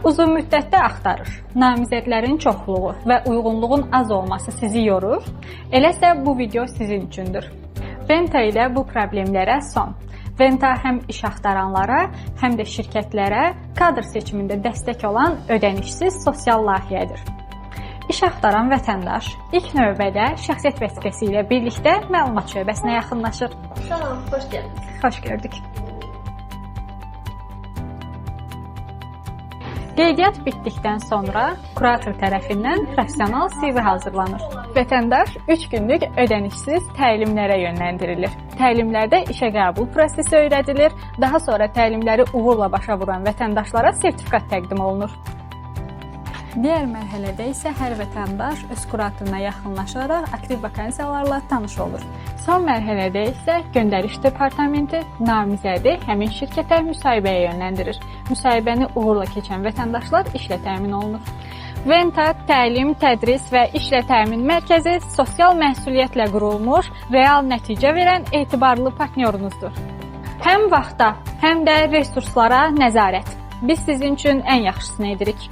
Uzun müddətdə axtarış, namizədlərin çoxluğu və uyğunluğun az olması sizi yorur? Eləsə bu video sizin üçündür. Venta ilə bu problemlərə son. Venta həm iş axtaranlara, həm də şirkətlərə kadr seçimində dəstək olan ödənişsiz sosial layihədir. İş axtaran vətəndaş ilk növbədə şəxsiyyət vəsiqəsi ilə birlikdə məlumat şöbəsinə yaxınlaşır. Salam, xoş gəldiniz. Xoş gördük. Qeydiyyat bitdikdən sonra kurator tərəfindən professional CV hazırlanır. Vətəndaş 3 günlük ödənişsiz təlimlərə yönləndirilir. Təlimlərdə işə qəbul prosesi öyrədilir, daha sonra təlimləri uğurla başa vuran vətəndaşlara sertifikat təqdim olunur. Digər mərhələdə isə hər vətəndaş öz kuratoruna yaxınlaşaraq aktiv vakansiyalarla tanış olur. Son mərhələdə isə göndəriş departamenti namizədi həmin şirkətə müsahibəyə yönləndirir. Müsahibəni uğurla keçən vətəndaşlar işlə təmin olunur. Venta təlim, tədris və işlə təmin mərkəzi sosial məsuliyyətlə qurulmuş, real nəticə verən etibarlı partnyorunuzdur. Həm vaxta, həm də resurslara nəzarət. Biz sizin üçün ən yaxşısını edirik.